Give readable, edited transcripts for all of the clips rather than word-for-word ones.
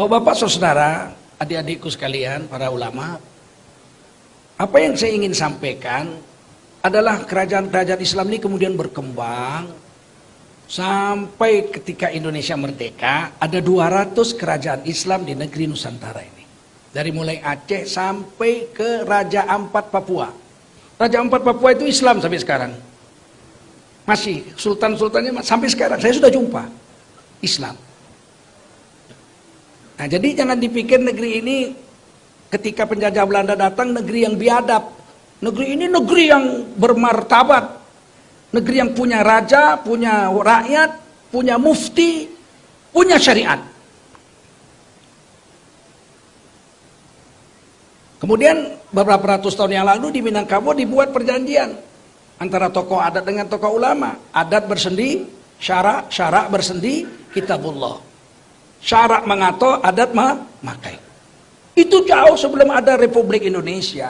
Oh Bapak Saudara, adik-adikku sekalian, para ulama, apa yang saya ingin sampaikan adalah kerajaan-kerajaan Islam ini kemudian berkembang sampai ketika Indonesia merdeka, ada 200 kerajaan Islam di negeri Nusantara ini. Dari mulai Aceh sampai ke Raja Ampat Papua. Raja Ampat Papua itu Islam sampai sekarang. Masih, sultan-sultannya sampai sekarang, saya sudah jumpa Islam. Nah, jadi jangan dipikir negeri ini ketika penjajah Belanda datang negeri yang biadab. Negeri ini negeri yang bermartabat. Negeri yang punya raja, punya rakyat, punya mufti, punya syariat. Kemudian beberapa ratus tahun yang lalu di Minangkabau dibuat perjanjian antara tokoh adat dengan tokoh ulama. Adat bersendi, syarak bersendi, kitabullah. Syarak mengato, adat memakai. Itu jauh sebelum ada Republik Indonesia.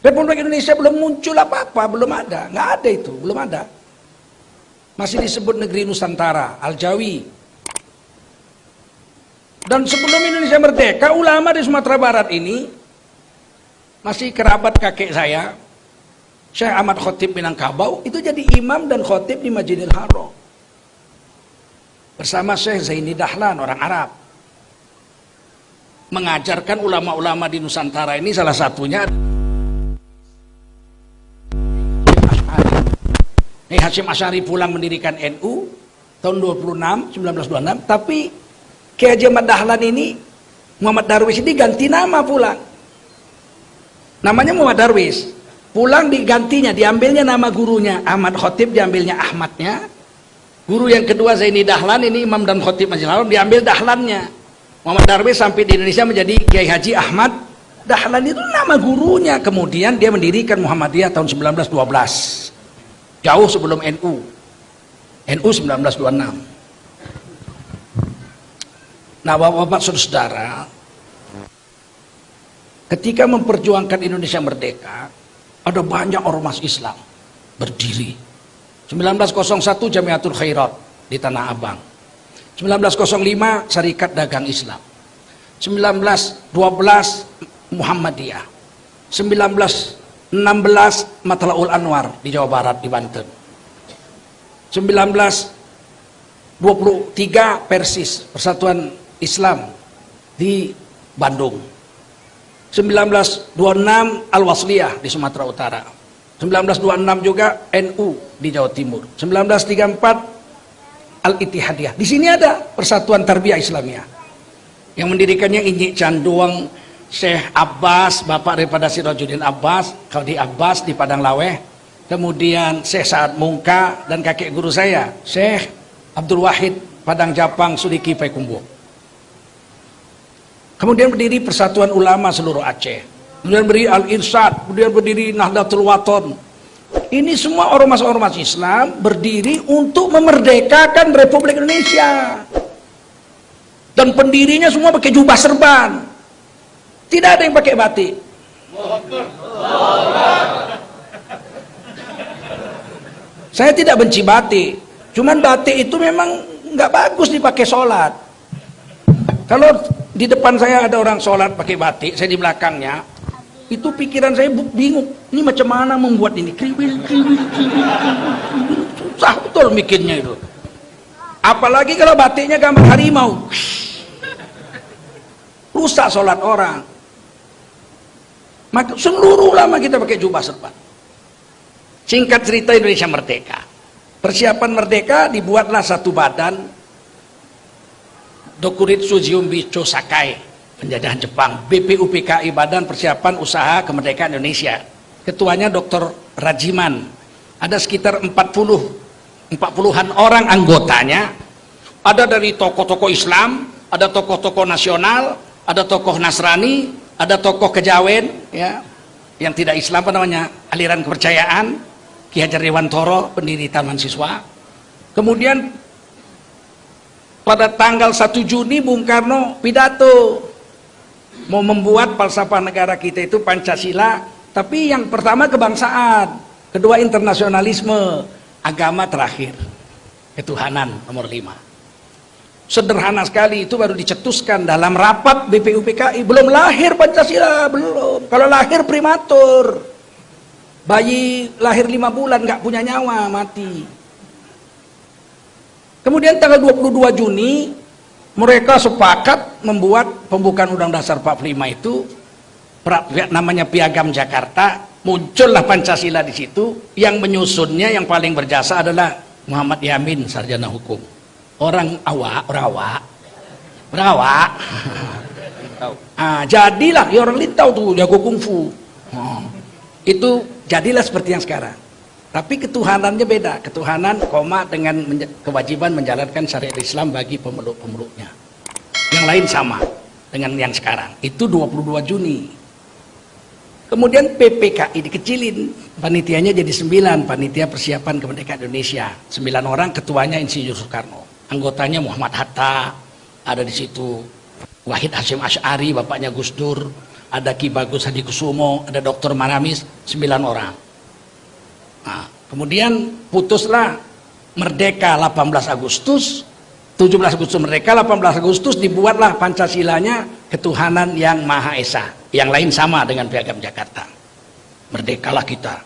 Republik Indonesia belum muncul apa-apa, belum ada. Nggak ada itu, belum ada. Masih disebut negeri Nusantara, Al-Jawi. Dan sebelum Indonesia merdeka, ulama di Sumatera Barat ini masih kerabat kakek saya, Syekh Ahmad Khotib Minangkabau, itu jadi imam dan khotib di Masjidil Haram. Bersama Syekh Zaini Dahlan, orang Arab. Mengajarkan ulama-ulama di Nusantara ini salah satunya Hasyim Asy'ari pulang mendirikan NU tahun 1926, tapi Kiai Haji Ahmad Dahlan ini, Muhammad Darwis ini ganti nama pulang. Namanya Muhammad Darwis. Pulang digantinya, diambilnya nama gurunya. Ahmad Khotib diambilnya Ahmadnya. Guru yang kedua Zaini Dahlan, ini imam dan khotib Masjidil Haram, diambil Dahlannya. Muhammad Darwis sampai di Indonesia menjadi Kiai Haji Ahmad Dahlan, itu nama gurunya. Kemudian dia mendirikan Muhammadiyah tahun 1912. Jauh sebelum NU. NU 1926. Nah, Bapak-bapak saudara, ketika memperjuangkan Indonesia merdeka, ada banyak ormas Islam berdiri. 1901 Jamiatul Khairat di Tanah Abang. 1905 Syarikat Dagang Islam. 1912 Muhammadiyah. 1916 Matlaul Anwar di Jawa Barat, di Banten. 1923 Persis, Persatuan Islam di Bandung. 1926 Al-Wasliyah di Sumatera Utara. 1926 juga NU di Jawa Timur. 1934 Al-Ittihadiyah. Di sini ada Persatuan Tarbiyah Islamiyah. Yang mendirikannya Injik Canduang, Syekh Abbas, bapak daripada Sirajuddin Abbas, Qadi Abbas di Padang Laweh. Kemudian Syekh Sa'ad Mungka dan kakek guru saya, Syekh Abdul Wahid Padang Japang Sudiki Payakumbuh. Kemudian berdiri Persatuan Ulama seluruh Aceh. Kemudian berdiri Al-Irsyad, kemudian berdiri Nahdlatul Wathon. Ini semua ormas-ormas Islam berdiri untuk memerdekakan Republik Indonesia. Dan pendirinya semua pakai jubah serban. Tidak ada yang pakai batik. Saya tidak benci batik. Cuman batik itu memang nggak bagus dipakai sholat. Kalau di depan saya ada orang sholat pakai batik, saya di belakangnya, itu pikiran saya bingung, ini macam mana membuat ini, kriwil, susah betul mikirnya itu. Apalagi kalau batiknya gambar harimau, rusak sholat orang. Maka seluruh ulama kita pakai jubah serban. Singkat cerita, Indonesia merdeka. Persiapan merdeka, dibuatlah satu badan, Dokuritsu Jiumbicho Sakai, penjajahan Jepang, BPUPKI, Badan Persiapan Usaha Kemerdekaan Indonesia. Ketuanya Dr. Rajiman. Ada sekitar 40-an orang anggotanya. Ada dari tokoh-tokoh Islam, ada tokoh-tokoh nasional, ada tokoh Nasrani, ada tokoh kejawen, ya, yang tidak Islam, apa namanya, aliran kepercayaan, Ki Hajar Dewantoro, pendiri Taman Siswa. Kemudian pada tanggal 1 Juni Bung Karno pidato mau membuat falsafah negara kita itu Pancasila, tapi yang pertama kebangsaan, kedua internasionalisme, agama terakhir, ketuhanan nomor 5. Sederhana sekali, itu baru dicetuskan dalam rapat BPUPKI. Belum lahir Pancasila, belum. Kalau lahir prematur. Bayi lahir 5 bulan nggak punya nyawa, mati. Kemudian tanggal 22 Juni mereka sepakat membuat pembukaan Undang Dasar 45 itu, namanya Piagam Jakarta. Muncullah Pancasila di situ. Yang menyusunnya yang paling berjasa adalah Muhammad Yamin, sarjana hukum. Orang awak. Jadilah, ya orang Lintau tuh jago kungfu. Itu jadilah seperti yang sekarang. Tapi ketuhanannya beda. Ketuhanan dengan kewajiban menjalankan syariat Islam bagi pemeluk-pemeluknya. Yang lain sama dengan yang sekarang. Itu 22 Juni. Kemudian PPKI dikecilin, panitianya jadi 9, panitia persiapan kemerdekaan Indonesia. 9 orang, ketuanya Insinyur Soekarno. Anggotanya Muhammad Hatta, ada di situ Wahid Hasyim Asy'ari, bapaknya Gus Dur, ada Ki Bagus Hadikusumo, ada Dr. Maramis, 9 orang. Nah, kemudian putuslah merdeka 18 Agustus, 17 Agustus merdeka, 18 Agustus dibuatlah Pancasilanya, ketuhanan yang Maha Esa. Yang lain sama dengan Piagam Jakarta. Merdekalah kita.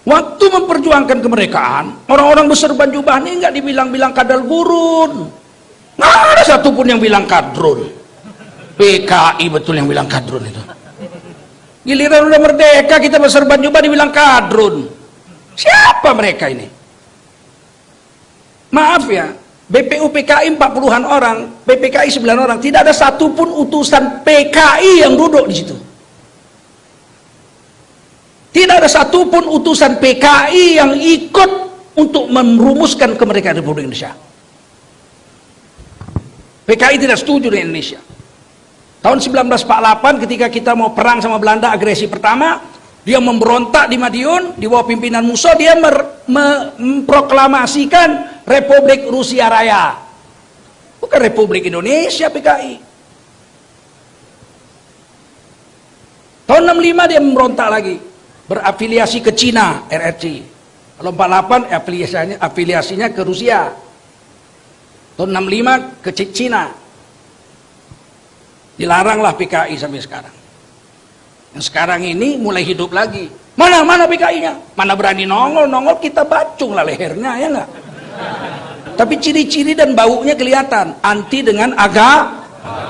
Waktu memperjuangkan kemerdekaan, orang-orang berserban jubah ini nggak dibilang-bilang kadal gurun. Nggak ada satupun yang bilang kadrun. PKI betul yang bilang kadrun itu. Giliran udah merdeka kita berserban jubah dibilang kadrun. Siapa mereka ini? Maaf ya, BPUPKI 40-an orang, PPKI 9 orang, tidak ada satupun utusan PKI yang duduk di situ. Tidak ada satupun utusan PKI yang ikut untuk merumuskan kemerdekaan Republik Indonesia. PKI tidak setuju dengan Indonesia. Tahun 1948 ketika kita mau perang sama Belanda, agresi pertama, dia memberontak di Madiun, di bawah pimpinan Musso, dia memproklamasikan Republik Rusia Raya. Bukan Republik Indonesia PKI. Tahun 65 dia memberontak lagi, berafiliasi ke Cina, RRC. Kalau 48 afiliasinya ke Rusia. Tahun 65 ke Cina. Dilaranglah PKI sampai sekarang. Yang sekarang ini mulai hidup lagi. Mana PKI-nya? Mana berani nongol kita bacung lah lehernya, ya enggak? Tapi ciri-ciri dan baunya kelihatan. Anti dengan agama,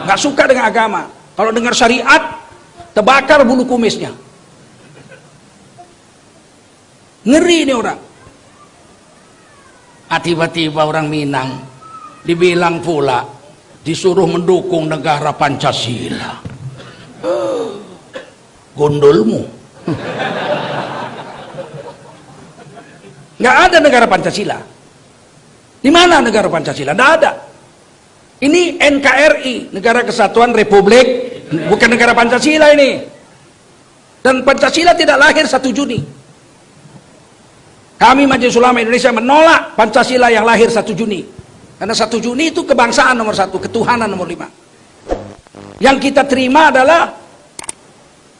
nggak suka dengan agama. Kalau dengar syariat, terbakar bulu kumisnya. Ngeri ini orang. Tiba-tiba orang Minang dibilang pula disuruh mendukung negara Pancasila. Gondolmu. Nggak ada negara Pancasila. Di mana negara Pancasila? Nggak ada. Ini NKRI, Negara Kesatuan Republik, bukan negara Pancasila ini. Dan Pancasila tidak lahir 1 Juni. Kami Majelis Ulama Indonesia menolak Pancasila yang lahir 1 Juni. Karena 1 Juni itu kebangsaan nomor 1, ketuhanan nomor 5. Yang kita terima adalah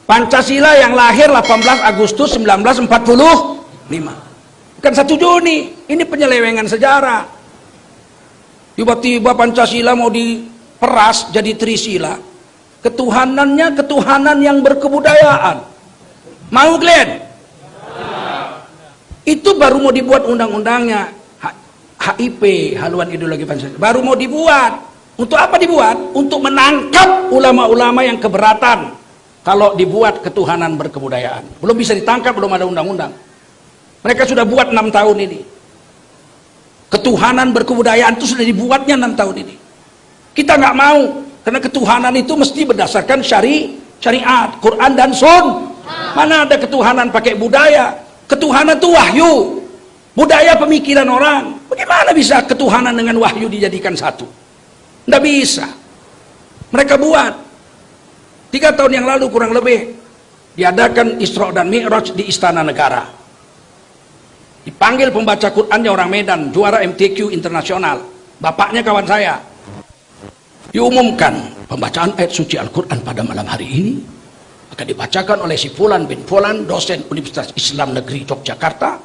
Pancasila yang lahir 18 Agustus 1945. Bukan 1 Juni. Ini penyelewengan sejarah. Tiba-tiba Pancasila mau diperas jadi Trisila. Ketuhanannya ketuhanan yang berkebudayaan. Mau kalian? Itu baru mau dibuat undang-undangnya. HIP, haluan ideologi Pancasila. Baru mau dibuat. Untuk apa dibuat? Untuk menangkap ulama-ulama yang keberatan kalau dibuat ketuhanan berkebudayaan. Belum bisa ditangkap, belum ada undang-undang. Mereka sudah buat 6 tahun ini. Ketuhanan berkebudayaan itu sudah dibuatnya 6 tahun ini. Kita nggak mau, karena ketuhanan itu mesti berdasarkan syariat, Quran dan Sun. Mana ada ketuhanan pakai budaya? Ketuhanan itu wahyu, budaya pemikiran orang. Bagaimana bisa ketuhanan dengan wahyu dijadikan satu? Nggak bisa. Mereka buat 3 tahun yang lalu kurang lebih diadakan Isra dan Mi'raj di Istana Negara. Dipanggil pembaca Qurannya orang Medan, juara MTQ internasional. Bapaknya kawan saya. Diumumkan pembacaan ayat suci Al-Quran pada malam hari ini akan dibacakan oleh si Fulan bin Fulan, dosen Universitas Islam Negeri Yogyakarta,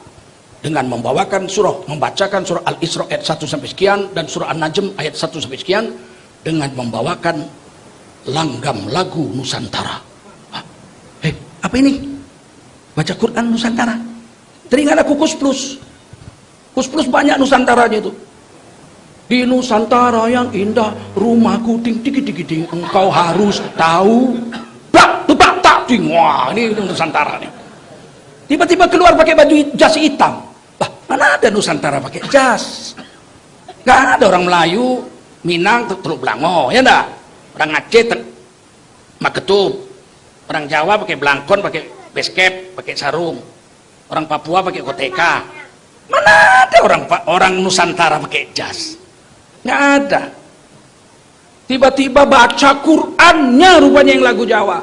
dengan membacakan surah Al-Isra ayat 1 sampai sekian dan surah An-Najm ayat 1 sampai sekian dengan membawakan langgam lagu Nusantara. Apa ini? Baca Quran Nusantara. Teringat aku Kus Plus banyak Nusantaranya itu. Di Nusantara yang indah, rumahku ding ding ding ding, engkau harus tahu. Blak tebak tak ding. Wah, ini Nusantara nih. Tiba-tiba keluar pakai baju jas hitam. Mana ada Nusantara pakai jas? Gak ada orang Melayu, Minang, Teluk Blango, ya enggak? Orang Aceh, Maketup. Orang Jawa pakai belangkon, pakai basket, pakai sarung. Orang Papua pakai koteka. Mana ada orang Nusantara pakai jas? Gak ada. Tiba-tiba baca Qur'annya rupanya yang lagu Jawa.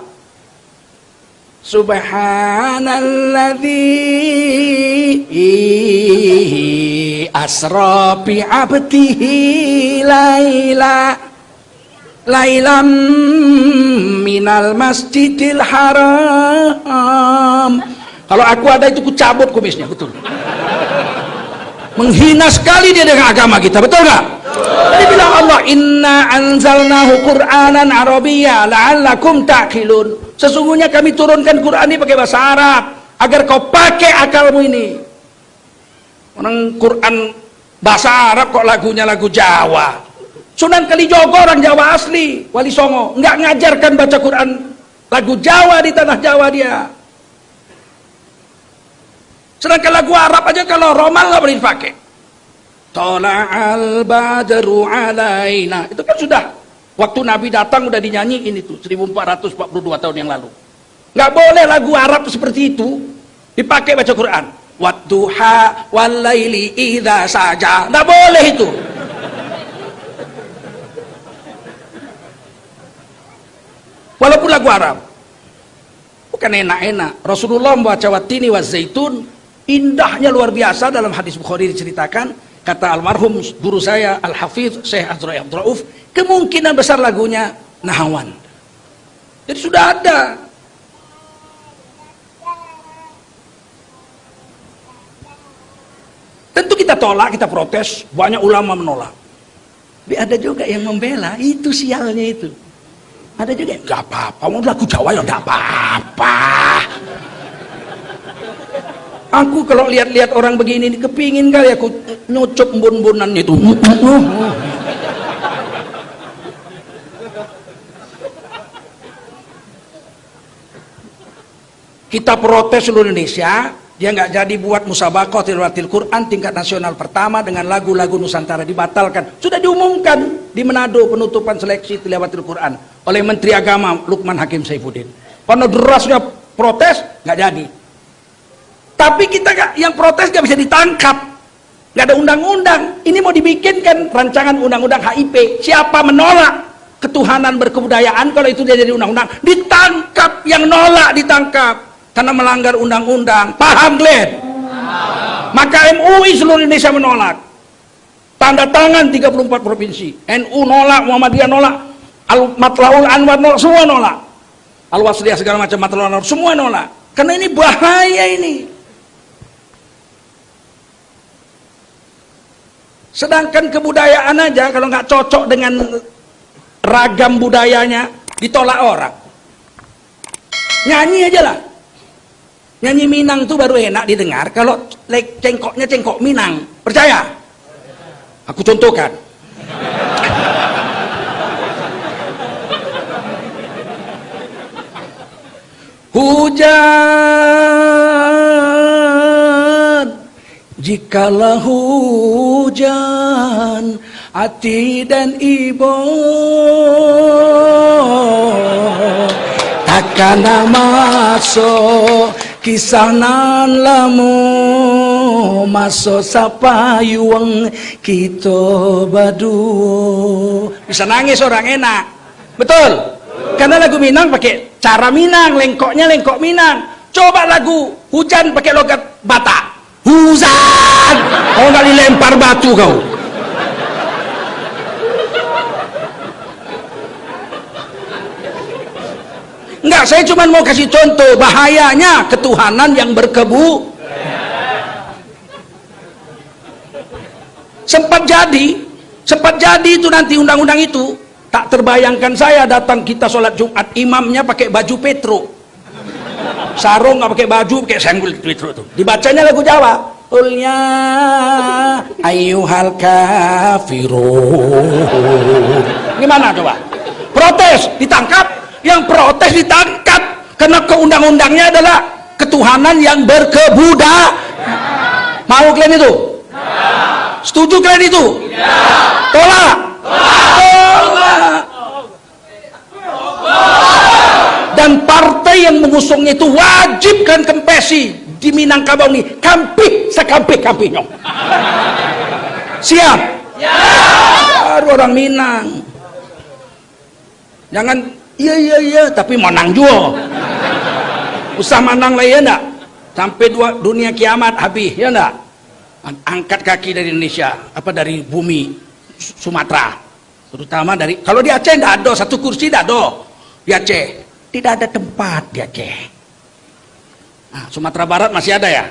Subhanalladzi asra bi 'abdihi lailam minal masjidil haram. Kalau aku ada itu ku cabut kumisnya, betul. Menghina sekali dia dengan agama kita, betul nggak? Dia bilang Allah, inna anzalnahu Qur'anan Arabiyya la'allakum ta'qilun. Sesungguhnya kami turunkan Quran ini pakai bahasa Arab agar kau pakai akalmu ini. Orang Quran bahasa Arab kok lagunya lagu Jawa. Sunan Kalijogo orang Jawa asli, Wali Songo, nggak ngajarkan baca Quran lagu Jawa di tanah Jawa dia. Sedangkan lagu Arab aja kalau Romal nggak boleh dipakai. Tola'al badru alaina, itu kan sudah waktu Nabi datang udah dinyanyiin itu 1442 tahun yang lalu. Nggak boleh lagu Arab seperti itu dipakai baca Quran. Wadduha walaili idza saja, nggak boleh itu. Walaupun lagu Arab bukan enak-enak. Rasulullah membaca watini wa zaitun, indahnya luar biasa. Dalam hadis Bukhari diceritakan, kata almarhum guru saya Al-Hafidz Syekh Azra'i Abdul Rauf, kemungkinan besar lagunya Nahawan. Jadi sudah ada. Tentu kita tolak, kita protes, banyak ulama menolak. Tapi ada juga yang membela, itu sialnya itu. Ada juga, nggak apa-apa, mau lagu Jawa ya nggak apa-apa. Aku kalau lihat-lihat orang begini, kepingin kali aku nyucup embun-embunan itu. Kita protes seluruh Indonesia, dia nggak jadi buat musabaqah tilawatil Quran tingkat nasional pertama dengan lagu-lagu Nusantara, dibatalkan. Sudah diumumkan di Manado penutupan seleksi tilawatil Quran oleh Menteri Agama Lukman Hakim Saifuddin. Karena derasnya protes, nggak jadi. Tapi kita yang protes nggak bisa ditangkap, nggak ada undang-undang. Ini mau dibikinkan rancangan undang-undang HIP. Siapa menolak ketuhanan berkebudayaan, kalau itu dia jadi undang-undang, ditangkap. Yang nolak ditangkap karena melanggar undang-undang. Paham, Glenn? Maka MUI seluruh Indonesia menolak. Tanda tangan 34 provinsi. NU nolak, Muhammadiyah nolak, Matlaul Anwar nolak, semua nolak. Al-Wasliyah segala macam Matlaul Anwar semua nolak. Karena ini bahaya ini. Sedangkan kebudayaan aja kalau nggak cocok dengan ragam budayanya ditolak orang. Nyanyi aja lah. Nyanyi Minang itu baru enak didengar kalau cengkoknya cengkok Minang. Percaya? Aku contohkan. Hujan, jikalau hujan hati dan ibu takkan masuk kisah nan lamu masuk sapayuang kita badu. Bisa nangis orang enak, betul? Karena lagu Minang pakai cara Minang, lengkoknya lengkok Minang. Coba lagu hujan pakai logat Batak. Hujan, kau nggak dilempar batu kau. Enggak, saya cuma mau kasih contoh bahayanya ketuhanan yang sempat jadi itu nanti undang-undang itu. Tak terbayangkan saya datang kita sholat Jumat, imamnya pakai baju petro, sarung nggak pakai baju, pakai senggol petro tuh. Dibacanya lagu Jawa. Ulnya ayyuhal kafirun. Gimana coba? Protes, ditangkap. Yang protes ditangkap karena keundang-undangnya adalah ketuhanan yang berkebudayan. Mau kalian itu? Setuju kalian itu? Tolak. Tolak. Dan partai yang mengusungnya itu wajib kan kempesi di Minangkabau ini, kampih sekampih-kampihnya. Siap? Ya. Baru orang Minang. Jangan iya tapi menang juga. Usah menang lah ya enggak? Sampai dunia kiamat habis ya enggak? Angkat kaki dari Indonesia, apa dari bumi Sumatera. Terutama dari, kalau di Aceh enggak ada satu kursi, enggak ada. Di Aceh tidak ada tempat di Aceh. Nah, Sumatera Barat masih ada ya?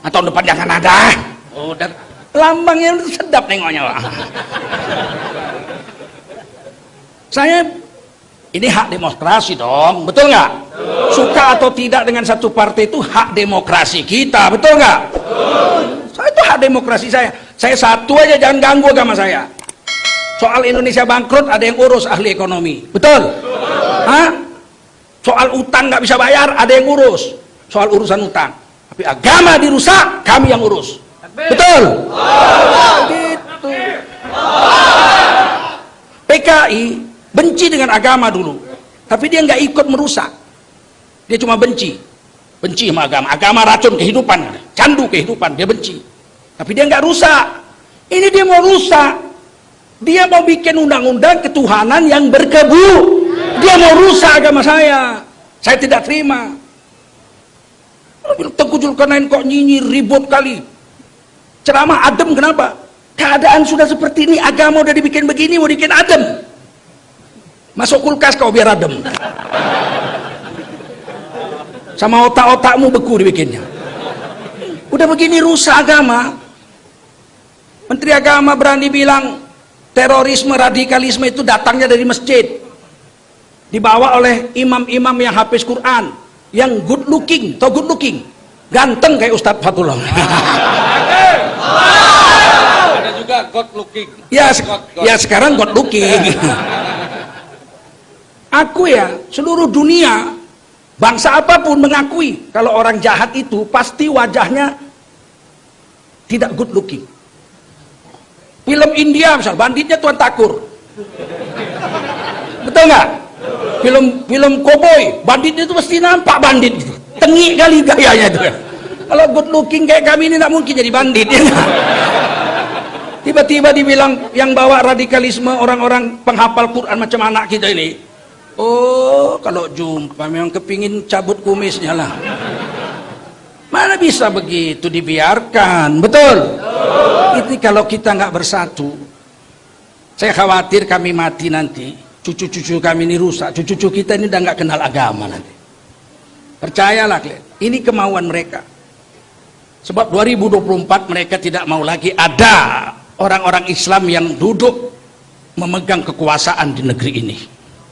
Nah, tahun depan jangan ada. Oh, dan lambangnya sedap nengoknya. Saya ini hak demokrasi dong, betul nggak? Suka atau tidak dengan satu partai itu hak demokrasi kita, betul nggak? Saya itu hak demokrasi saya. Saya satu aja, jangan ganggu agama saya. Soal Indonesia bangkrut ada yang urus ahli ekonomi, betul? Hah? Soal utang nggak bisa bayar ada yang urus. Soal urusan utang, tapi agama dirusak kami yang urus, betul? Gitu. PKI benci dengan agama dulu, tapi dia nggak ikut merusak. Dia cuma benci sama agama. Agama racun kehidupan, candu kehidupan, dia benci. Tapi dia nggak rusak. Ini dia mau rusak. Dia mau bikin undang-undang ketuhanan yang berkebu. Dia mau rusak agama saya. Saya tidak terima. Tengku Zulkarnain kok nyinyir ribut kali. Ceramah adem, kenapa? Keadaan sudah seperti ini, agama udah dibikin begini, mau dibikin adem. Masuk kulkas kau biar adem. Sama otak-otakmu beku dibikinnya. Udah begini rusak agama. Menteri Agama berani bilang terorisme, radikalisme itu datangnya dari masjid. Dibawa oleh imam-imam yang hafiz Quran, yang good looking, atau good looking, ganteng kayak Ustadz Fatullah. Ada juga God looking. Ya, ya sekarang God looking. Aku ya, seluruh dunia, bangsa apapun mengakui kalau orang jahat itu pasti wajahnya tidak good looking. Film India misal, banditnya Tuan Takur, betul nggak? Film koboi, banditnya itu pasti nampak bandit, tengik kali gayanya itu. Kalau good looking kayak kami ini nggak mungkin jadi bandit. Ya. Tiba-tiba dibilang yang bawa radikalisme orang-orang penghafal Quran macam anak kita ini. Oh, kalau jumpa memang kepingin cabut kumisnya lah. Mana bisa begitu dibiarkan, betul? Itu kalau kita nggak bersatu, saya khawatir kami mati nanti, cucu-cucu kami ini rusak, cucu-cucu kita ini udah nggak kenal agama nanti. Percayalah, ini kemauan mereka. Sebab 2024 mereka tidak mau lagi ada orang-orang Islam yang duduk memegang kekuasaan di negeri ini.